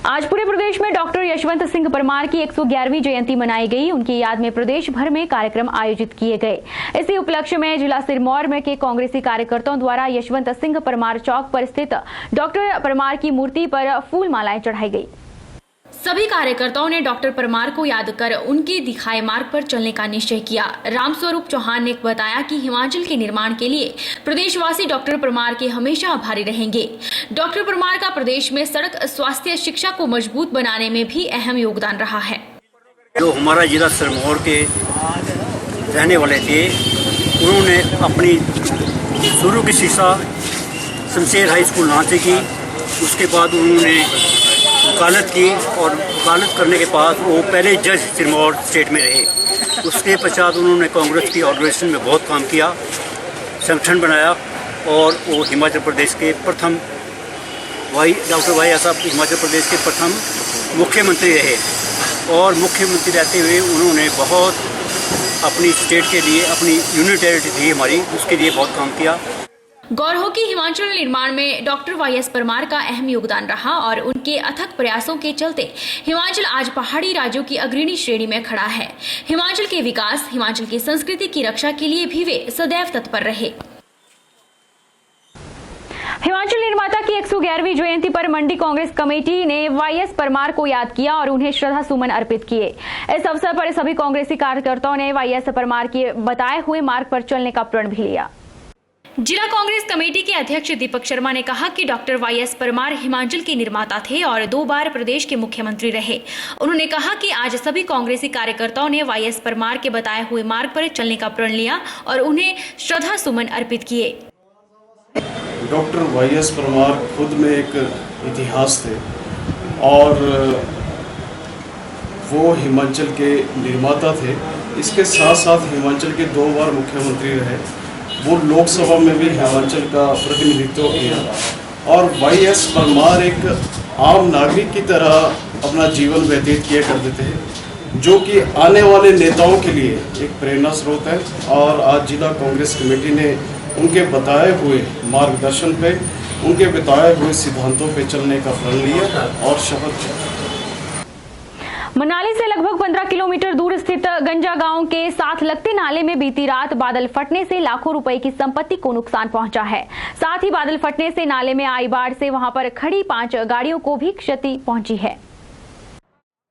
आज पूरे प्रदेश में डॉक्टर यशवंत सिंह परमार की 111वीं जयंती मनाई गई। उनकी याद में प्रदेश भर में कार्यक्रम आयोजित किए गए। इसी उपलक्ष्य में जिला सिरमौर में के कांग्रेसी कार्यकर्ताओं द्वारा यशवंत सिंह परमार चौक पर स्थित डॉक्टर परमार की मूर्ति पर फूल मालाएं चढ़ाई गई। सभी कार्यकर्ताओं ने डॉक्टर परमार को याद कर उनके दिखाए मार्ग पर चलने का निश्चय किया। रामस्वरूप चौहान ने बताया कि हिमाचल के निर्माण के लिए प्रदेशवासी डॉक्टर परमार के हमेशा आभारी रहेंगे। डॉक्टर परमार का प्रदेश में सड़क, स्वास्थ्य, शिक्षा को मजबूत बनाने में भी अहम योगदान रहा है। जो हमारा जिला सिरमौर के रहने वाले थे, उन्होंने अपनी शुरू की शिक्षा शमशेर हाई स्कूल नान से की। उसके बाद उन्होंने वकालत की और वकालत करने के बाद वो पहले जज सिरमौर स्टेट में रहे। उसके पश्चात उन्होंने कांग्रेस की ऑर्गेनाइजेशन में बहुत काम किया, संगठन बनाया और वो हिमाचल प्रदेश के प्रथम डॉक्टर वाई साहब हिमाचल प्रदेश के प्रथम मुख्यमंत्री रहे। और मुख्यमंत्री रहते हुए उन्होंने बहुत अपनी स्टेट के लिए, अपनी यूनियन टेरिटरी थी हमारी, उसके लिए बहुत काम किया। गौर हो कि हिमाचल निर्माण में डॉक्टर वाई.एस. परमार का अहम योगदान रहा और उनके अथक प्रयासों के चलते हिमाचल आज पहाड़ी राज्यों की अग्रणी श्रेणी में खड़ा है। हिमाचल के विकास, हिमाचल की संस्कृति की रक्षा के लिए भी वे सदैव तत्पर रहे। हिमाचल निर्माता की 111वीं जयंती पर मंडी कांग्रेस कमेटी ने वाई.एस. परमार को याद किया और उन्हें श्रद्धा सुमन अर्पित किए। इस अवसर पर सभी कांग्रेसी कार्यकर्ताओं ने वाई.एस. परमार के बताए हुए मार्ग पर चलने का प्रण भी लिया। जिला कांग्रेस कमेटी के अध्यक्ष दीपक शर्मा ने कहा कि डॉक्टर वाई.एस. परमार हिमाचल के निर्माता थे और 2 बार प्रदेश के मुख्यमंत्री रहे। उन्होंने कहा कि आज सभी कांग्रेसी कार्यकर्ताओं ने वाई.एस. परमार के बताए हुए मार्ग पर चलने का प्रण लिया और उन्हें श्रद्धा सुमन अर्पित किए। डॉक्टर वाई.एस. परमार खुद में एक इतिहास थे और वो हिमाचल के निर्माता थे। इसके साथ साथ हिमाचल के 2 बार मुख्यमंत्री रहे। वो लोकसभा में भी हिमाचल का प्रतिनिधित्व किया और वाई.एस. परमार एक आम नागरिक की तरह अपना जीवन व्यतीत किया करते थे, जो कि आने वाले नेताओं के लिए एक प्रेरणा स्रोत है। और आज जिला कांग्रेस कमेटी ने उनके बताए हुए मार्गदर्शन पे, उनके बताए हुए सिद्धांतों पे चलने का प्रण लिया और शपथ ली। मनाली से लगभग 15 किलोमीटर दूर स्थित गंजा गांव के साथ लगते नाले में बीती रात बादल फटने से लाखों रुपए की संपत्ति को नुकसान पहुंचा है। साथ ही बादल फटने से नाले में आई बाढ़ से वहां पर खड़ी 5 गाड़ियों को भी क्षति पहुंची है।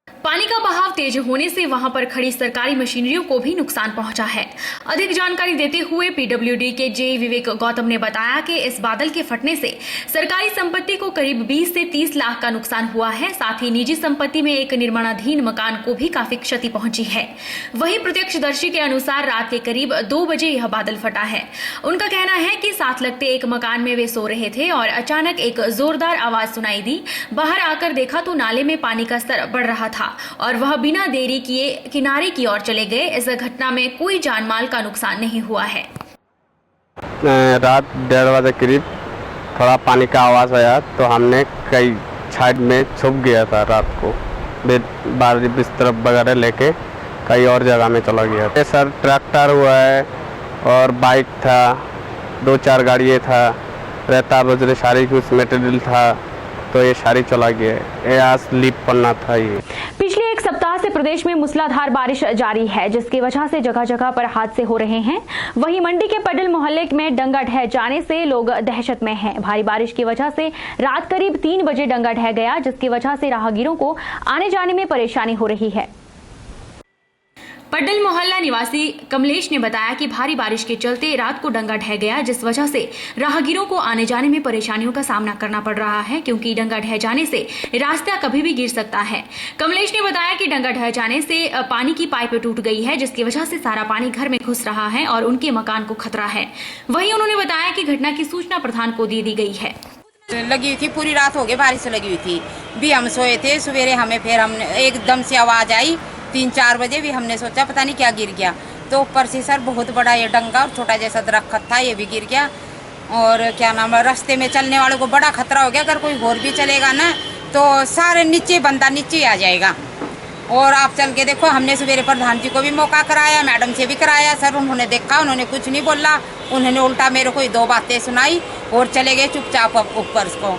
पानी का बहाव तेज होने से वहां पर खड़ी सरकारी मशीनरियों को भी नुकसान पहुंचा है। अधिक जानकारी देते हुए पीडब्ल्यूडी के जे विवेक गौतम ने बताया कि इस बादल के फटने से सरकारी संपत्ति को करीब 20 से 30 लाख का नुकसान हुआ है। साथ ही निजी संपत्ति में एक निर्माणाधीन मकान को भी काफी क्षति पहुंची है। वहीं प्रत्यक्षदर्शी के अनुसार रात के करीब 2 बजे यह बादल फटा है। उनका कहना है कि साथ लगते एक मकान में वे सो रहे थे और अचानक एक जोरदार आवाज सुनाई दी। बाहर आकर देखा तो नाले में पानी का स्तर बढ़ रहा था और वह बिना देरी किए किनारे की ओर चले गए। इस घटना में कोई जानमाल का नुकसान नहीं हुआ है। रात 1:30 बजे करीब थोड़ा पानी का आवाज़ आया तो हमने कई साइड में छुप गया था। रात को बारी बिस्तर वगैरह लेके कई और जगह में चला गया था। सर ट्रैक्टर हुआ है और बाइक था, 2-4 गाड़ियाँ था, रेता बजरे सारी कुछ मटेरियल था, तो ये सारी चला गया। ये आज लीप पन्ना था। ये पिछले एक सप्ताह से प्रदेश में मूसलाधार बारिश जारी है, जिसकी वजह से जगह जगह पर हादसे हो रहे हैं। वहीं मंडी के पडल मोहल्ले में डंगा ढह जाने से लोग दहशत में हैं। भारी बारिश की वजह से रात करीब 3 बजे डंगा ढह गया, जिसकी वजह से राहगीरों को आने जाने में परेशानी हो रही है। पडल मोहल्ला निवासी कमलेश ने बताया कि भारी बारिश के चलते रात को डंगा ढह गया, जिस वजह से राहगीरों को आने जाने में परेशानियों का सामना करना पड़ रहा है, क्योंकि डंगा ढह जाने से रास्ता कभी भी गिर सकता है। कमलेश ने बताया कि डंगा ढह जाने से पानी की पाइप टूट गई है, जिसकी वजह से सारा पानी घर में घुस रहा है और उनके मकान को खतरा है। वहीं उन्होंने बताया कि घटना की सूचना प्रधान को दे दी गई है। लगी हुई थी, पूरी रात हो गई बारिश लगी हुई थी। भी हम सोए थे, सवेरे हमें फिर हमने एकदम से आवाज आई 3-4 बजे। भी हमने सोचा पता नहीं क्या गिर गया, तो ऊपर से सर बहुत बड़ा ये डंगा और छोटा जैसा दरख्त था, ये भी गिर गया। और क्या नाम है, रास्ते में चलने वालों को बड़ा खतरा हो गया। अगर कोई और भी चलेगा ना तो सारे नीचे बंदा नीचे आ जाएगा। और आप चल के देखो, हमने सवेरे प्रधान जी को भी मौका कराया, मैडम से भी कराया। सर उन्होंने देखा, उन्होंने कुछ नहीं बोला, उन्होंने उल्टा मेरे को 2 बातें सुनाई और चले गए चुपचाप ऊपर को।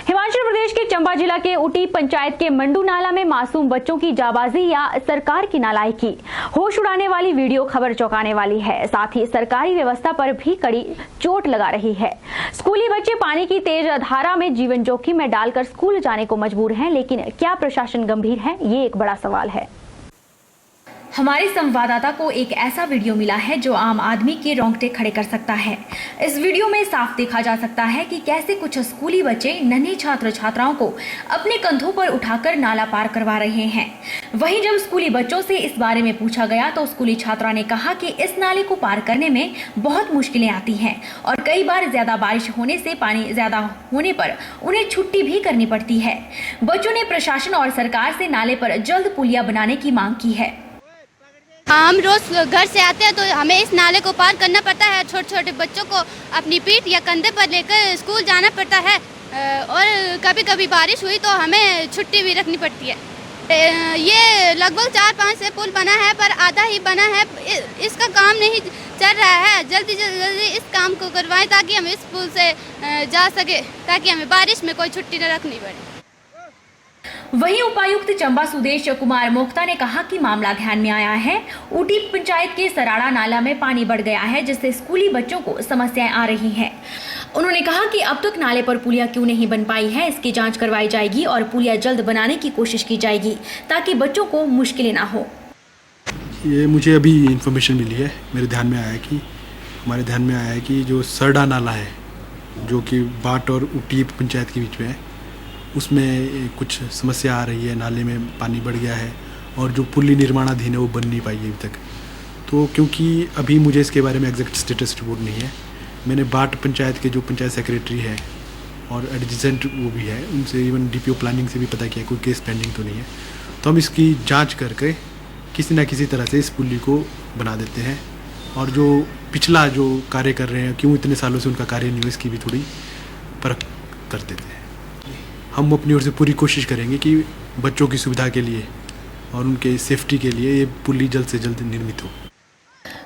हिमाचल प्रदेश प्रदेश के चंबा जिला के उटी पंचायत के मंडू नाला में मासूम बच्चों की जाबाजी या सरकार की नालायकी, होश उड़ाने वाली वीडियो खबर चौंकाने वाली है। साथ ही सरकारी व्यवस्था पर भी कड़ी चोट लगा रही है। स्कूली बच्चे पानी की तेज धारा में जीवन जोखिम में डालकर स्कूल जाने को मजबूर हैं, लेकिन क्या प्रशासन गंभीर है, ये एक बड़ा सवाल है। हमारे संवाददाता को एक ऐसा वीडियो मिला है जो आम आदमी के रोंगटे खड़े कर सकता है। इस वीडियो में साफ देखा जा सकता है कि कैसे कुछ स्कूली बच्चे नन्हे छात्र छात्राओं को अपने कंधों पर उठाकर नाला पार करवा रहे हैं। वहीं जब स्कूली बच्चों से इस बारे में पूछा गया तो स्कूली छात्रा ने कहा कि इस नाले को पार करने में बहुत मुश्किलें आती हैं और कई बार ज्यादा बारिश होने से पानी ज्यादा होने पर उन्हें छुट्टी भी करनी पड़ती है। बच्चों ने प्रशासन और सरकार से नाले पर जल्द पुलिया बनाने की मांग की है। हम रोज घर से आते हैं तो हमें इस नाले को पार करना पड़ता है। छोटे छोटे बच्चों को अपनी पीठ या कंधे पर लेकर स्कूल जाना पड़ता है और कभी कभी बारिश हुई तो हमें छुट्टी भी रखनी पड़ती है। ये लगभग 4-5 से पुल बना है पर आधा ही बना है। इसका काम नहीं चल रहा है। जल्दी जल्दी इस काम को करवाएं ताकि हम इस पुल से जा सके, ताकि हमें बारिश में कोई छुट्टी न रखनी पड़े। वहीं उपायुक्त चंबा सुदेश कुमार मोक्ता ने कहा कि मामला ध्यान में आया है। ऊटी पंचायत के सराड़ा नाला में पानी बढ़ गया है, जिससे स्कूली बच्चों को समस्याएं आ रही हैं। उन्होंने कहा कि अब तक नाले पर पुलिया क्यों नहीं बन पाई है, इसकी जांच करवाई जाएगी और पुलिया जल्द बनाने की कोशिश की जाएगी ताकि बच्चों को मुश्किलें ना हो। ये मुझे अभी इंफॉर्मेशन मिली है, हमारे ध्यान में आया है कि जो सरड़ा नाला है जो कि बाट और ऊटी पंचायत के बीच में है, उसमें कुछ समस्या आ रही है। नाले में पानी बढ़ गया है और जो पुली निर्माणाधीन है वो बन नहीं पाई है अभी तक। तो क्योंकि अभी मुझे इसके बारे में एग्जैक्ट स्टेटस रिपोर्ट नहीं है, मैंने बाट पंचायत के जो पंचायत सेक्रेटरी है और एडजेसेंट वो भी है, उनसे इवन डीपीओ प्लानिंग से भी पता किया कोई केस पेंडिंग तो नहीं है। तो हम इसकी जाँच करके किसी न किसी तरह से इस पुली को बना देते हैं और जो पिछला जो कार्य कर रहे हैं, क्यों इतने सालों से उनका कार्य नहीं हुआ, इसकी भी थोड़ी परख कर देते हैं। हम अपनी ओर से पूरी कोशिश करेंगे कि बच्चों की सुविधा के लिए और उनके सेफ्टी के लिए ये पुली जल्द से जल्द निर्मित हो।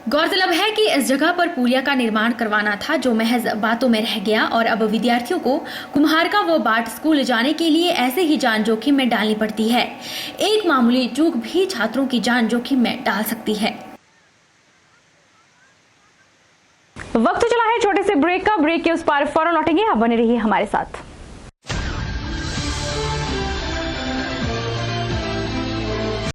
गौरतलब है कि इस जगह पर पुलिया का निर्माण करवाना था जो महज बातों में रह गया और अब विद्यार्थियों को कुम्हारका व बाट स्कूल जाने के लिए ऐसे ही जान जोखिम में डालनी पड़ती है। एक मामूली चूक भी छात्रों की जान जोखिम में डाल सकती है। वक्त चला है छोटे से ब्रेक का। ब्रेक के उस पार फौरन लौटेंगे, आप बने रहिए हमारे साथ।